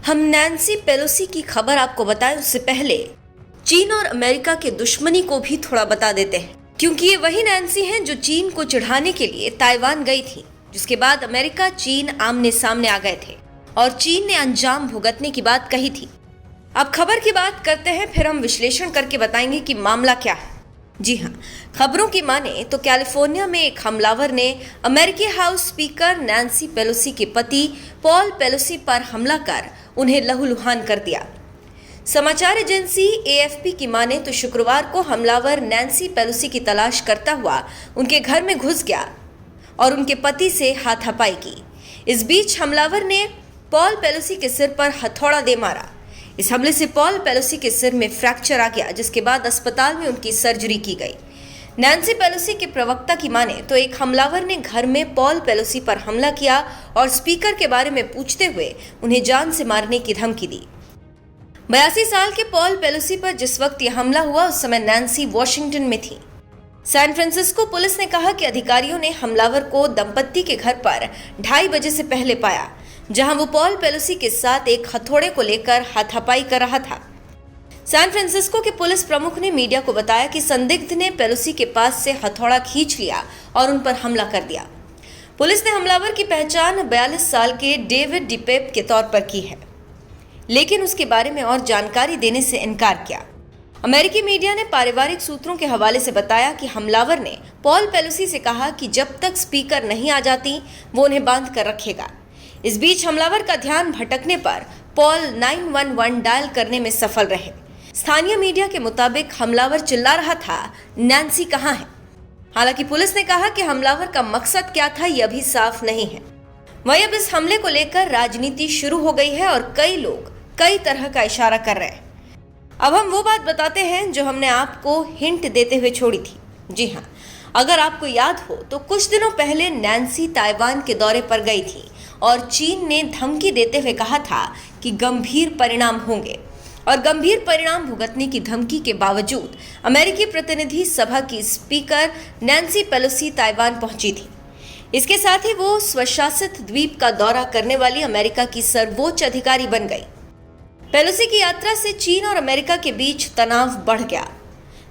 हम Nancy Pelosi की खबर आपको बताएं उससे पहले चीन और अमेरिका के दुश्मनी को भी थोड़ा बता देते हैं, क्योंकि ये वही नैन्सी हैं जो चीन को चिढ़ाने के लिए ताइवान गई थी, जिसके बाद अमेरिका चीन आमने सामने आ गए थे और चीन ने अंजाम भुगतने की बात कही थी। अब खबर की बात करते हैं, फिर हम विश्लेषण करके बताएंगे कि मामला क्या है। जी हाँ, खबरों की माने तो कैलिफोर्निया में एक हमलावर ने अमेरिकी हाउस स्पीकर नैन्सी पेलोसी के पति पॉल पेलोसी पर हमला कर उन्हें लहूलुहान कर दिया। समाचार एजेंसी एएफपी की माने तो शुक्रवार को हमलावर नैन्सी पेलोसी की तलाश करता हुआ उनके घर में घुस गया और उनके पति से हाथापाई की। इस बीच हमलावर ने पॉल पेलोसी के सिर पर हथौड़ा दे मारा। इस हमले से पॉल पेलोसी के सिर में फ्रैक्चर आ गया, जिसके बाद अस्पताल में उनकी सर्जरी की गई। नैन्सी पेलोसी के प्रवक्ता की माने तो एक हमलावर ने घर में पॉल पेलोसी पर हमला किया और स्पीकर के बारे में पूछते हुए उन्हें जान से मारने की धमकी दी। 82 साल के पॉल पेलोसी पर जिस वक्त यह हमला हुआ उस समय नैन्सी वॉशिंगटन में थी। सैन फ्रांसिस्को पुलिस ने कहा कि अधिकारियों ने हमलावर को दंपत्ति के घर पर 2:30 बजे से पहले पाया, जहां वो पॉल पेलोसी के साथ एक हथौड़े को लेकर हाथापाई कर रहा था। सैन फ्रांसिस्को के पुलिस प्रमुख ने मीडिया को बताया कि संदिग्ध ने पेलोसी के पास से हथौड़ा खींच लिया और उन पर हमला कर दिया। पुलिस ने हमलावर की पहचान 42 साल के डेविड डिपेप के तौर पर की है, लेकिन उसके बारे में और जानकारी देने से इनकार किया। अमेरिकी मीडिया ने पारिवारिक सूत्रों के हवाले से बताया कि हमलावर ने पॉल पेलोसी से कहा कि जब तक स्पीकर नहीं आ जाती वो उन्हें बांध कर रखेगा। इस बीच हमलावर का ध्यान भटकने पर पॉल 911 डायल करने में सफल रहे। स्थानीय मीडिया के मुताबिक हमलावर चिल्ला रहा था, नैन्सी कहाँ है? हालांकि पुलिस ने कहा कि हमलावर का मकसद क्या था यह भी साफ नहीं है। वहीं अब इस हमले को लेकर राजनीति शुरू हो गई है और कई लोग कई तरह का इशारा कर रहे हैं। अब हम वो बात बताते हैं जो हमने आपको हिंट देते हुए छोड़ी थी। जी हाँ, अगर आपको याद हो तो कुछ दिनों पहले नैन्सी ताइवान के दौरे पर गई थी और चीन ने धमकी देते हुए कहा था कि गंभीर परिणाम होंगे, और गंभीर परिणाम भुगतने की धमकी के बावजूद अमेरिकी प्रतिनिधि सभा की स्पीकर नैन्सी पेलोसी ताइवान पहुंची थी। इसके साथ ही वो स्वशासित द्वीप का दौरा करने वाली अमेरिका की सर्वोच्च अधिकारी बन गई। पेलोसी की यात्रा से चीन और अमेरिका के बीच तनाव बढ़ गया।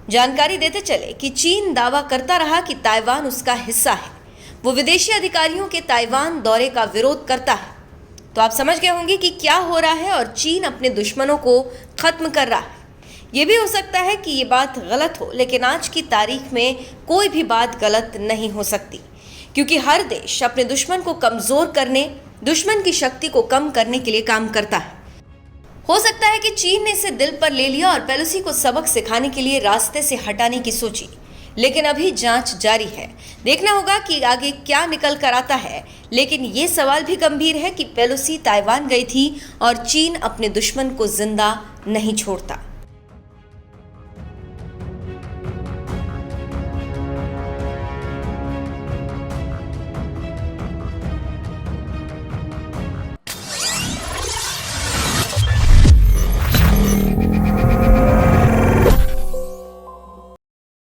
जानकारी देते चले कि चीन दावा करता रहा कि ताइवान उसका हिस्सा है। वो विदेशी अधिकारियों के ताइवान दौरे का विरोध करता है। तो आप समझ गए होंगे कि क्या हो रहा है और चीन अपने दुश्मनों को खत्म कर रहा है। ये भी हो सकता है कि ये बात गलत हो, लेकिन आज की तारीख में कोई भी बात गलत नहीं हो सकती, क्योंकि हर देश अपने दुश्मन को कमजोर करने, दुश्मन की शक्ति को कम करने के लिए काम करता है। हो सकता है कि चीन ने इसे दिल पर ले लिया और पेलोसी को सबक सिखाने के लिए रास्ते से हटाने की सोची, लेकिन अभी जांच जारी है। देखना होगा कि आगे क्या निकल कर आता है। लेकिन ये सवाल भी गंभीर है कि पेलोसी ताइवान गई थी और चीन अपने दुश्मन को जिंदा नहीं छोड़ता।